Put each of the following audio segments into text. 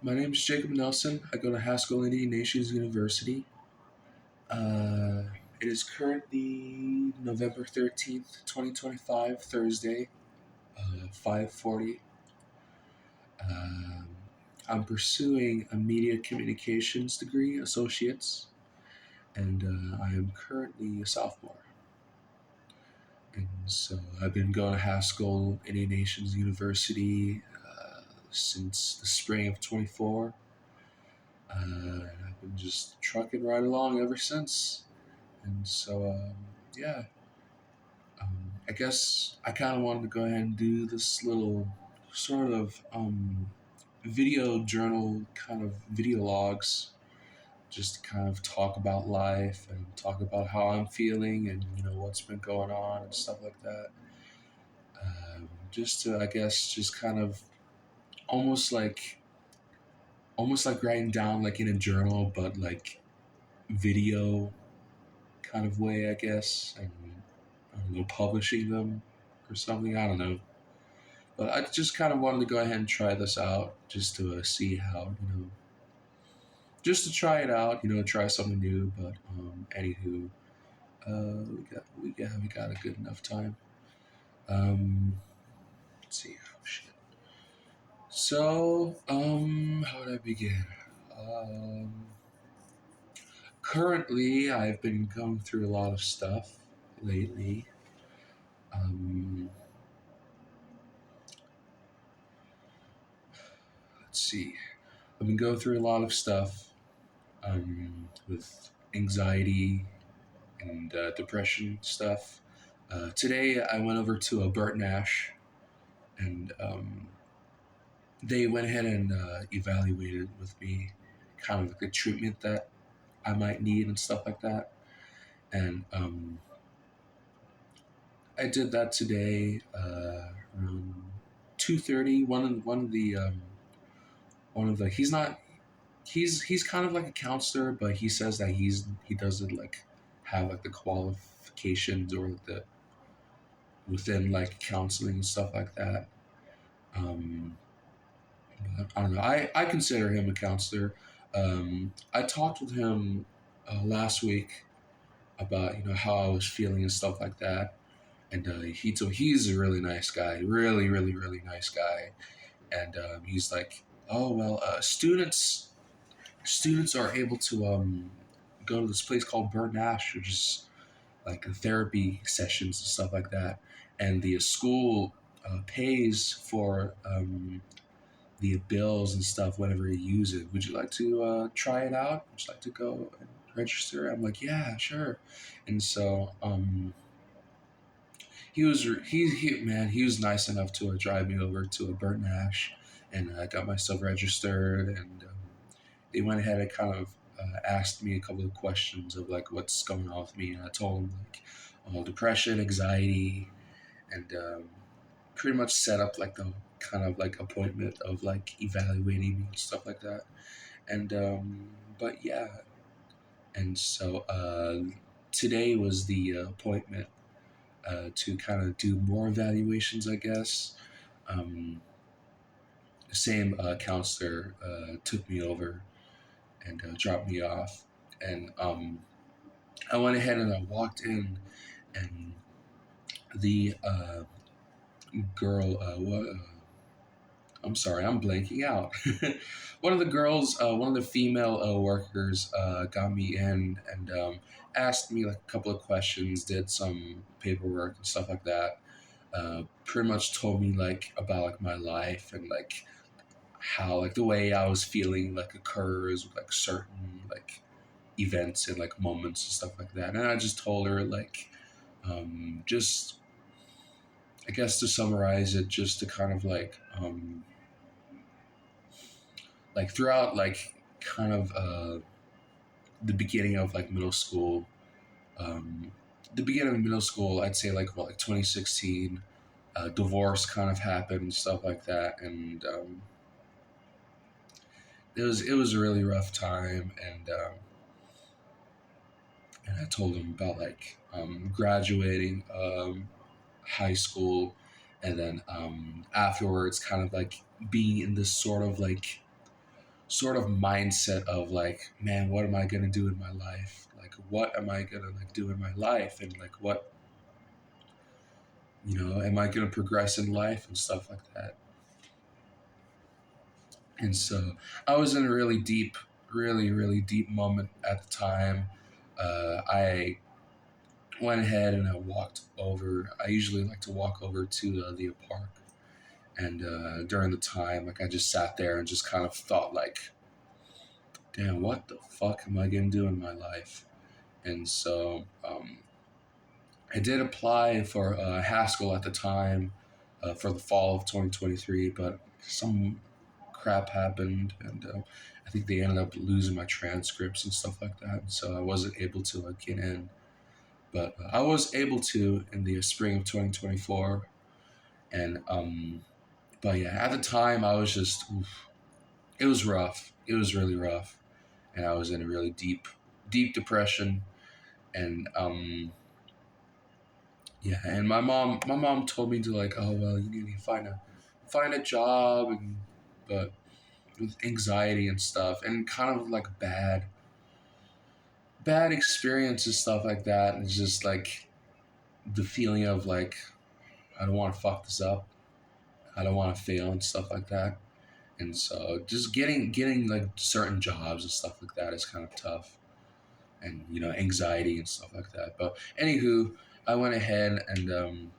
My name is Jacob Nelson. I go to Haskell Indian Nations University. Uh, it is currently November 13th, 2025, Thursday, 5:40. Um, I'm pursuing a media communications degree, associates, and I am currently a sophomore. And so I've been going to Haskell Indian Nations University since the spring of 24. I've been just trucking right along ever since. And so, yeah, I guess I kind of wanted to go ahead and do this little sort of video journal, kind of video logs, just to kind of talk about life and talk about how I'm feeling and, what's been going on and stuff like that. Just to, I guess, just kind of almost like, almost like writing down like in a journal, but like video kind of way, I guess, and I don't know, publishing them or something. I don't know, but I just kind of wanted to go ahead and try this out just to see how just to try it out, try something new. But anywho, we got a good enough time. Let's see. Oh shit. So how would I begin? Um, Currently, I've been going through a lot of stuff lately. Um, let's see. I've been going through a lot of stuff with anxiety and depression stuff. Today, I went over to a Burt Nash, and they went ahead and evaluated with me kind of like the treatment that I might need and stuff like that. And I did that today around 2:30. One of the he's kind of like a counselor, but he says that he doesn't like have like the qualifications or like the within like counseling and stuff like that. Um, but I don't know. I consider him a counselor. I talked with him last week about how I was feeling and stuff like that, and he's a really nice guy, really really really nice guy, and he's like, oh well, students are able to go to this place called Burn Nash, which is like therapy sessions and stuff like that. And the school pays for the bills and stuff whenever you use it. Would you like to try it out? Would you like to go and register? I'm like, yeah, sure. And so he was nice enough to drive me over to a Burnt Nash, and I got myself registered, and they went ahead and kind of asked me a couple of questions of like what's going on with me, and I told them like depression, anxiety, and pretty much set up like the kind of like appointment of like evaluating me and stuff like that. And but yeah, and so today was the appointment to kind of do more evaluations, I guess. Um, the same counselor took me over and dropped me off, and I went ahead and I walked in, and the girl, I'm sorry, I'm blanking out. One of the girls, one of the female workers, got me in and asked me like a couple of questions, did some paperwork and stuff like that. Pretty much told me like about like my life and like how like the way I was feeling like occurs with like certain like events and like moments and stuff like that. And I just told her like just I guess to summarize it, just to kind of like throughout like kind of the beginning of like middle school, um, the beginning of middle school, I'd say like what, like 2016, divorce kind of happened and stuff like that, and it was a really rough time, and I told him about like graduating high school, and then afterwards, kind of like being in this sort of like sort of mindset of like, man, what am I gonna do in my life? Like, what am I gonna like do in my life, and like, what, am I gonna progress in life and stuff like that? And so I was in a really deep, really, really deep moment at the time. I went ahead and I walked over. I usually like to walk over to the park, and during the time, like I just sat there and just kind of thought, like, damn, what the fuck am I gonna do in my life? And so I did apply for Haskell at the time for the fall of 2023, but some crap happened, and I think they ended up losing my transcripts and stuff like that. So I wasn't able to get in, but I was able to in the spring of 2024. And but yeah, at the time I was just, oof, it was rough. It was really rough, and I was in a really deep, deep depression. And yeah, and my mom told me to like, oh well, you need to find a job, and but with anxiety and stuff, and kind of like bad experiences, stuff like that. And it's just like the feeling of like, I don't want to fuck this up. I don't want to fail and stuff like that. And so just getting like certain jobs and stuff like that is kind of tough, and anxiety and stuff like that. But anywho, I went ahead, and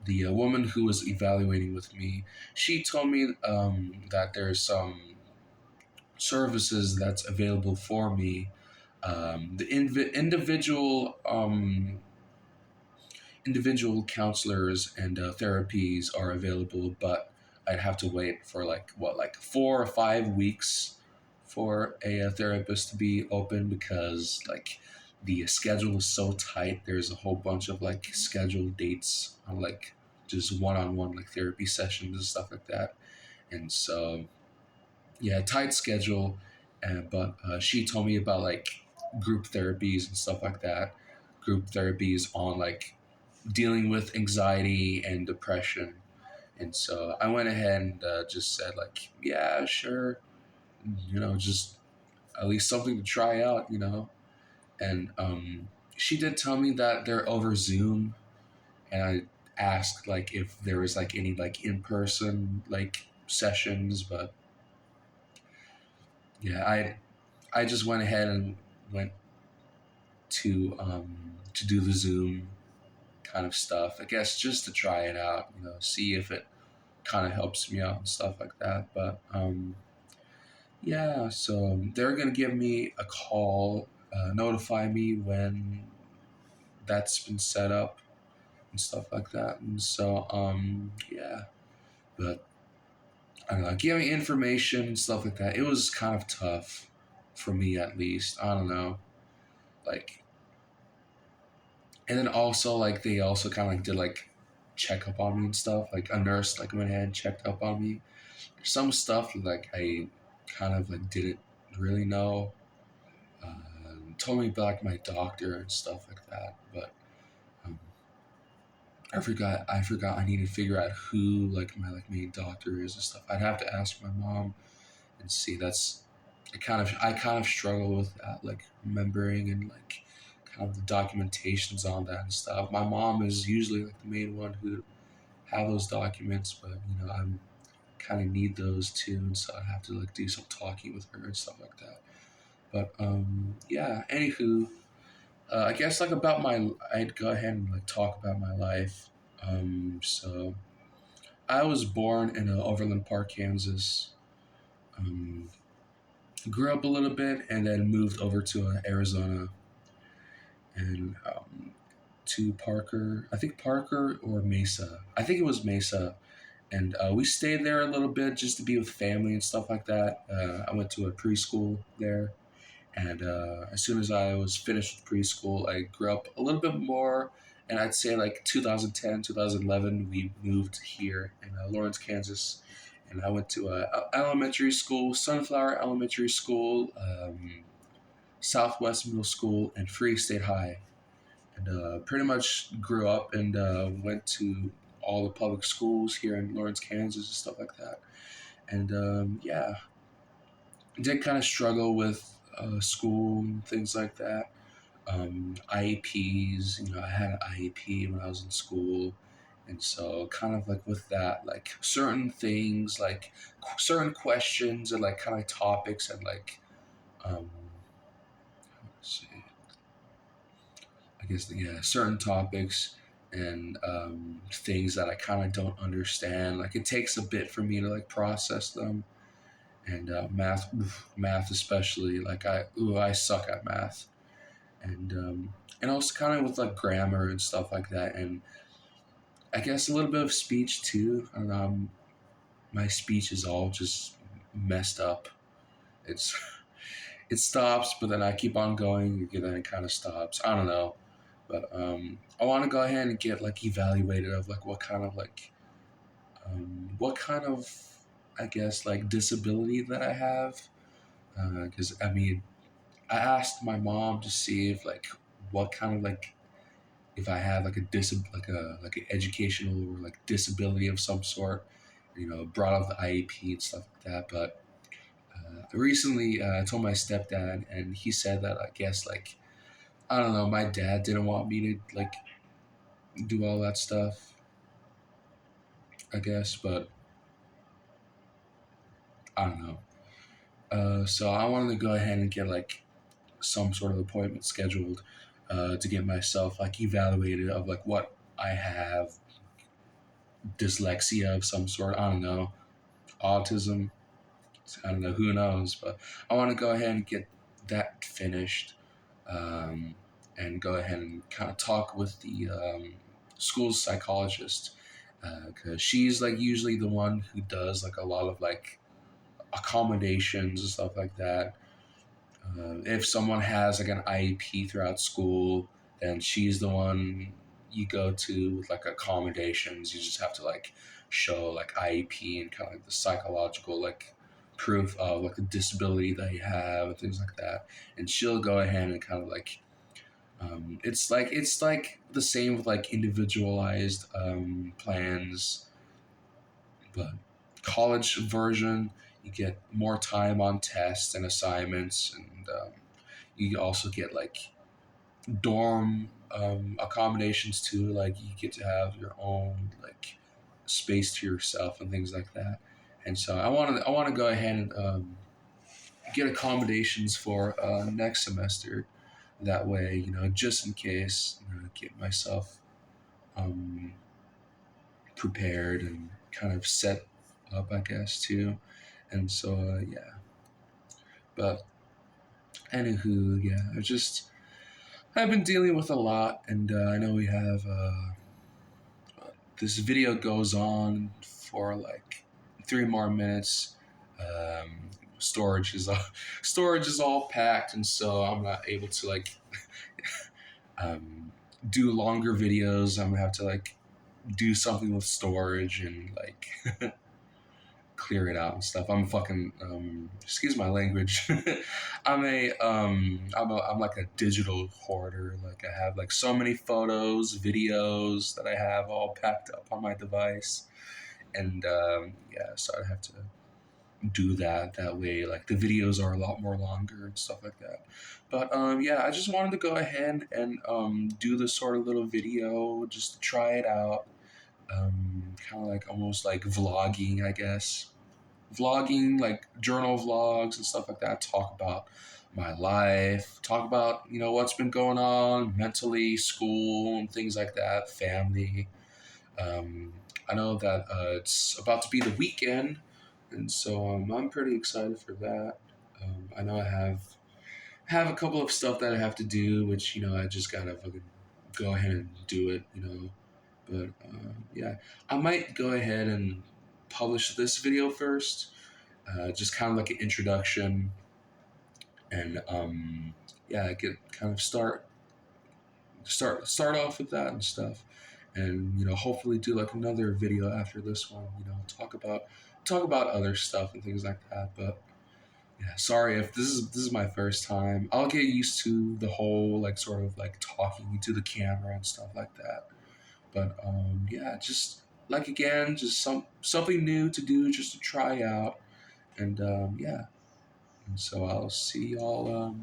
the woman who was evaluating with me, she told me that there's some services that's available for me. The individual counselors and therapies are available, but I'd have to wait for like what, like 4 or 5 weeks for a therapist to be open, because like the schedule is so tight. There's a whole bunch of like scheduled dates on like just one-on-one like therapy sessions and stuff like that. And so yeah, tight schedule. But she told me about like group therapies and stuff like that. Group therapies on like dealing with anxiety and depression. And so I went ahead and just said like, yeah, sure, just at least something to try out. And she did tell me that they're over Zoom, and I asked like if there was like any like in person like sessions, but yeah, I just went ahead and went to do the Zoom kind of stuff, I guess, just to try it out, see if it kind of helps me out and stuff like that. But yeah, so they're gonna give me a call, notify me when that's been set up and stuff like that. And so yeah, but I don't know, giving information and stuff like that, it was kind of tough for me, at least. I don't know, like, and then also like they also kind of like did like check up on me and stuff. Like a nurse like went ahead and checked up on me. Some stuff like I kind of like didn't really know. Told me about like my doctor and stuff like that, but um, I forgot I need to figure out who like my like main doctor is and stuff. I'd have to ask my mom and see. I kind of struggle with that, like remembering and like kind of the documentations on that and stuff. My mom is usually like the main one who have those documents, but I'm kind of need those too, and so I have to like do some talking with her and stuff like that. But yeah. Anywho, I guess like about I'd go ahead and like talk about my life. So I was born in Overland Park, Kansas. Um, Grew up a little bit and then moved over to Arizona, and to Parker. I think Parker or Mesa. I think it was Mesa. And we stayed there a little bit just to be with family and stuff like that. I went to a preschool there. And as soon as I was finished with preschool, I grew up a little bit more. And I'd say like 2010, 2011, we moved here in Lawrence, Kansas. And I went to elementary school, Sunflower Elementary School, Southwest Middle School, and Free State High. And pretty much grew up and went to all the public schools here in Lawrence, Kansas and stuff like that. And yeah, did kind of struggle with school and things like that. IEPs, I had an IEP when I was in school. And so, kind of like with that, like certain things, like certain questions and like kind of topics and like, let's see, I guess, yeah, certain topics and things that I kind of don't understand. Like it takes a bit for me to like process them. And math especially. Like I suck at math. And also kind of with like grammar and stuff like that, and I guess a little bit of speech too. And my speech is all just messed up. It's it stops, but then I keep on going, and then it kind of stops. I don't know, but I want to go ahead and get like evaluated of like what kind of I guess like disability that I have, because I mean I asked my mom to see if like what kind of like if I have like a like an educational or like disability of some sort, brought up the IEP and stuff like that. But recently, I told my stepdad, and he said that I guess like I don't know, my dad didn't want me to like do all that stuff. I guess, but I don't know. So I wanted to go ahead and get like some sort of appointment scheduled to get myself like evaluated of like what I have, dyslexia of some sort. I don't know, autism. I don't know, who knows, but I want to go ahead and get that finished, um, and go ahead and kind of talk with the school's psychologist, because she's like usually the one who does like a lot of like accommodations and stuff like that. If someone has like an IEP throughout school, then she's the one you go to with like accommodations. You just have to like show like IEP and kind of like the psychological like proof of like the disability that you have and things like that. And she'll go ahead and kind of like it's like the same with like individualized plans, but college version you get more time on tests and assignments, and you also get like dorm accommodations too. Like you get to have your own like space to yourself and things like that. And so I want to go ahead and get accommodations for next semester. That way, just in case, get myself um, prepared and kind of set up, I guess too. And so yeah, but anywho, yeah, I've been dealing with a lot, and I know we have this video goes on for like 3 more minutes. Um, storage is all, storage is all packed, and so I'm not able to like um, do longer videos. I'm gonna have to like do something with storage and like clear it out and stuff. I'm fucking excuse my language. I'm like a digital hoarder. Like I have like so many photos, videos that I have all packed up on my device. And yeah, so I have to do that way. Like the videos are a lot more longer and stuff like that. But yeah, I just wanted to go ahead and do this sort of little video just to try it out. Kind of like almost like vlogging, I guess, vlogging, like journal vlogs and stuff like that. Talk about my life, talk about, what's been going on mentally, school, and things like that, family. Um, I know that it's about to be the weekend, and so I'm pretty excited for that. I know I have a couple of stuff that I have to do, which I just gotta fucking go ahead and do it, But yeah, I might go ahead and publish this video first, just kind of like an introduction, and yeah, I could kind of start off with that and stuff, and hopefully do like another video after this one. Talk about other stuff and things like that. But yeah, sorry if this is my first time. I'll get used to the whole like sort of like talking to the camera and stuff like that. But yeah, just like again, just something new to do, just to try out, and yeah. And so I'll see y'all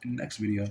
in the next video.